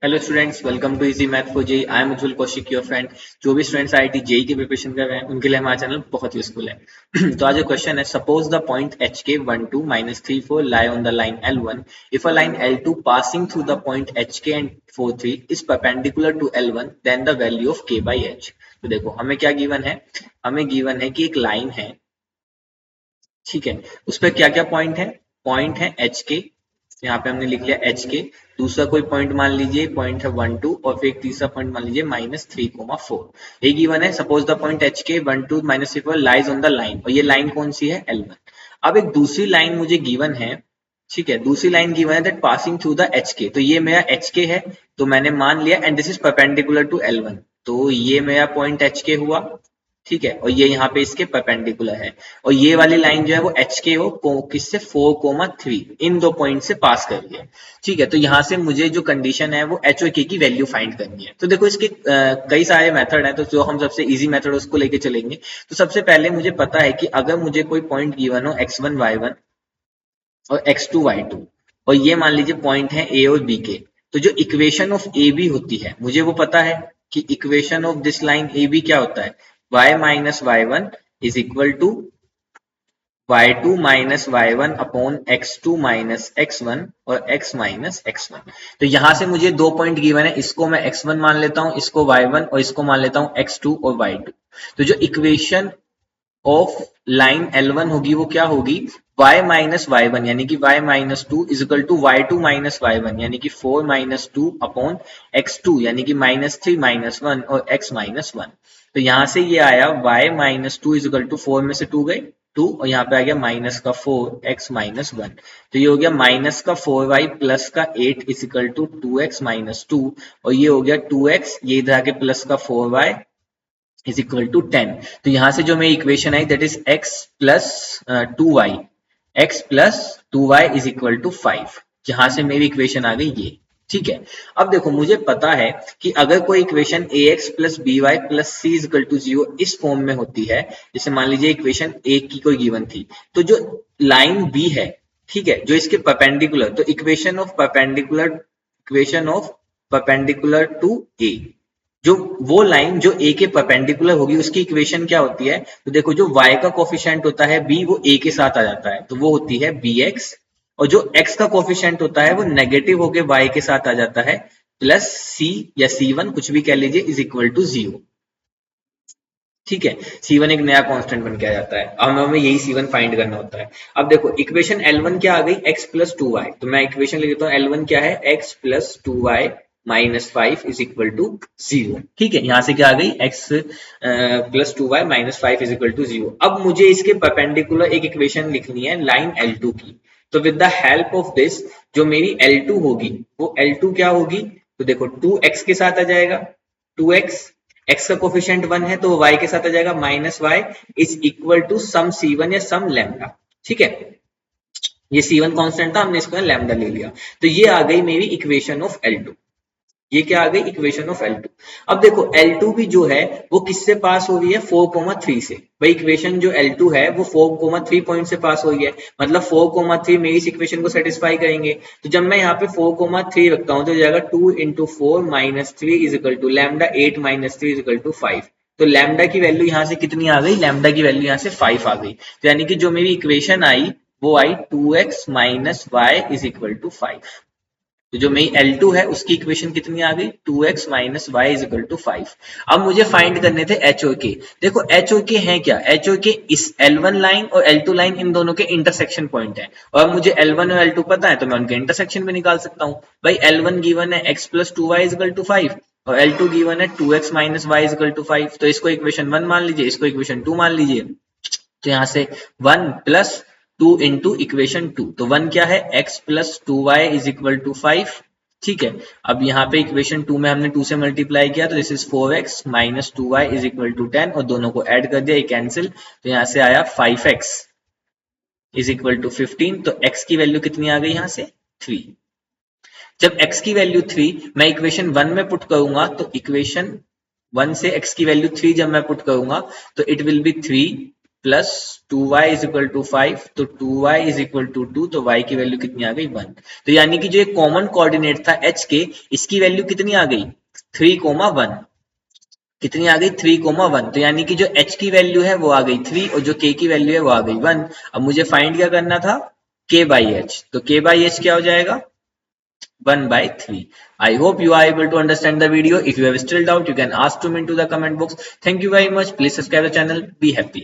Hello students, welcome to easy math for JEE. I am Ujjwal Kaushik, your friend. जो भी students IIT JEE की preparation कर रहे हैं उनके लिए हमारा चैनल बहुत यूजफुल है। तो आज जो क्वेश्चन है, suppose the point H K 12 minus 34 lie on the line L1 if a line L2 passing through the point H K and 43 is perpendicular to L1 then the value of K by H. तो देखो हमें क्या given है, हमें given है कि एक line है, ठीक है। उस पर क्या क्या पॉइंट है एच के, यहाँ पे हमने लिख लिया एच के। दूसरा कोई पॉइंट मान लीजिए, पॉइंट है 1 2, और फिर एक तीसरा पॉइंट मान लीजिए -3,4। ये गिवन है, suppose the point H K 12 -3 lies on the line, और ये लाइन कौन सी है, L1। अब एक दूसरी लाइन मुझे गिवन है, ठीक है, दूसरी लाइन गिवन है that passing through the H के। तो ये मेरा एच के है, तो मैंने मान लिया and this is perpendicular to L1। तो ये मेरा पॉइंट एच के हुआ, ठीक है, और ये यहाँ पे इसके परपेंडिकुलर है। और ये वाली लाइन जो है वो एच के हो किससे 4,3 इन दो पॉइंट से पास कर रही है, ठीक है। तो यहाँ से मुझे जो कंडीशन है वो एच और के की वैल्यू फाइंड करनी है। तो देखो इसके कई सारे मेथड हैं, तो जो हम सबसे इजी मेथड उसको लेके चलेंगे। तो सबसे पहले मुझे पता है कि अगर मुझे कोई पॉइंट गिवन हो x1 y1 और x2 y2, और ये मान लीजिए पॉइंट है ए और बी के, तो जो इक्वेशन ऑफ ए बी होती है मुझे वो पता है कि equation of this line A B क्या होता है, y minus y one is equal to y2 minus y one upon x2 minus x1 और x माइनस x1। तो यहां से मुझे दो पॉइंट गिवन है, इसको मैं x1 मान लेता हूं, इसको y1, और इसको मान लेता हूं x2 और y2। तो जो इक्वेशन ऑफ लाइन L1 होगी वो क्या होगी, y माइनस वाई वन यानी कि y minus two is equal to y2 minus y one यानी कि 4 माइनस टू अपॉन x2 यानी कि -3 माइनस वन और x माइनस वन। तो यहां से ये आया y minus two is equal to 4 में से 2 गए 2, और यहाँ पे आ गया माइनस का 4 x माइनस वन। तो ये हो गया माइनस का 4y प्लस का 8 is equal to 2x minus two, और ये हो गया 2x, ये इधर आके प्लस का 4y इज इक्वल टू 10। तो यहां से जो मेरी इक्वेशन आई that is x plus 2y, x plus 2y is equal to 5। जहां से मेरी इक्वेशन आ गई ये, ठीक है। अब देखो मुझे पता है कि अगर कोई equation ax plus by plus c is equal to 0 इस फॉर्म में होती है, जैसे मान लीजिए इक्वेशन ए की कोई गिवन थी, तो जो लाइन बी है, ठीक है, जो इसके परपेंडिकुलर, तो इक्वेशन ऑफ परपेंडिकुलर टू ए, जो वो लाइन जो ए के परपेंडिकुलर होगी उसकी इक्वेशन क्या होती है, तो देखो जो y का कोफिशिएंट होता है b वो a के साथ आ जाता है, तो वो होती है bx, और जो x का कोफिशिएंट होता है वो नेगेटिव होके y के साथ आ जाता है, प्लस c या c1 कुछ भी कह लीजिए इज इक्वल टू 0, ठीक है। C1 एक नया कांस्टेंट बन के आ जाता है, अब हमें यही C1 फाइंड करना होता है। अब देखो इक्वेशन L1 क्या आ गई, x प्लस 2y, तो मैं इक्वेशन लिख देता हूँ, L1 क्या है, x plus 2y minus 5 is equal to 0, ठीक है। यहाँ से क्या आ गई, x plus 2y minus 5 is equal to 0। अब मुझे इसके परपेंडिकुलर एक इक्वेशन लिखनी है लाइन L2 की, तो with the help of this जो मेरी L2 होगी वो L2 क्या होगी, तो देखो 2x के साथ आ जाएगा, 2x, x का कोफिशिएंट 1 है तो y के साथ आ जाएगा minus y is equal to some C1 या सम लैम्डा, ठीक है। ये C1 कांस्टेंट था, हमने इसको लैम्डा ले लिया, तो ये आ गई मेरी इक्वेशन ऑफ L2। ये क्या आ गई, इक्वेशन ऑफ L2। अब देखो L2 भी जो है वो किससे पास हो रही है, 4,3 से। भाई इक्वेशन जो L2 है वो 4,3 पॉइंट से पास हो रही है, मतलब 4,3 मेरी इस इक्वेशन को सेटिस्फाई करेंगे। तो जब मैं यहाँ पे 4,3 रखता हूँ तो जाएगा 2 into 4 minus 3 is equal to lambda 8 minus 3 is equal to 5। तो लैम्डा की वैल्यू यहाँ से कितनी आ गई, लैम्डा की वैल्यू यहाँ से 5 आ गई। तो यानी कि जो मेरी इक्वेशन आई वो आई 2x minus y is equal to 5। तो जो मेरी L2 है उसकी इक्वेशन कितनी आ गई, 2x minus y is equal to 5। अब मुझे फाइंड करने थे H और K। देखो H और K है क्या, H और K इस L1 लाइन और L2 लाइन इन दोनों के इंटरसेक्शन पॉइंट है, और मुझे L1 और L2 पता है तो मैं उनके इंटरसेक्शन भी निकाल सकता हूँ। भाई L1 गिवन है x plus 2y is equal to 5, और L2 गिवन है 2x minus y is equal to 5। तो इसको इक्वेशन 1 मान लीजिए, इसको इक्वेशन 2 मान लीजिए। तो यहाँ से 1 प्लस 2 इंटू इक्वेशन 2, तो 1 क्या है, x plus 2y is equal to 5, ठीक है। अब यहाँ पे इक्वेशन 2 में हमने 2 से मल्टीप्लाई किया तो this is 4x minus 2y is equal to 10, और दोनों को ऐड कर दिया, ये कैंसिल, तो यहाँ से आया 5x इज इक्वल टू 15। तो x की वैल्यू कितनी आ गई यहाँ से, 3। जब x की वैल्यू 3 मैं इक्वेशन 1 में पुट करूंगा, तो इक्वेशन 1 से x की वैल्यू 3 जब मैं पुट करूंगा तो it will be 3 plus 2y is equal to 5, तो 2y इज इक्वल टू 2, तो y की वैल्यू कितनी आ गई 1। तो यानी कि जो एक कॉमन कोऑर्डिनेट था h के, इसकी वैल्यू कितनी आ गई 3,1। कितनी आ गई 3,1। तो यानी कि जो h की वैल्यू है वो आ गई 3 और जो k की वैल्यू है वो आ गई 1। अब मुझे फाइंड क्या करना था k बाई h, तो k बाई h क्या हो जाएगा 1/3। I hope you are able to understand the video. If you have still doubt, you can ask to me into the comment box. Thank you very much. Please subscribe the channel. Be happy.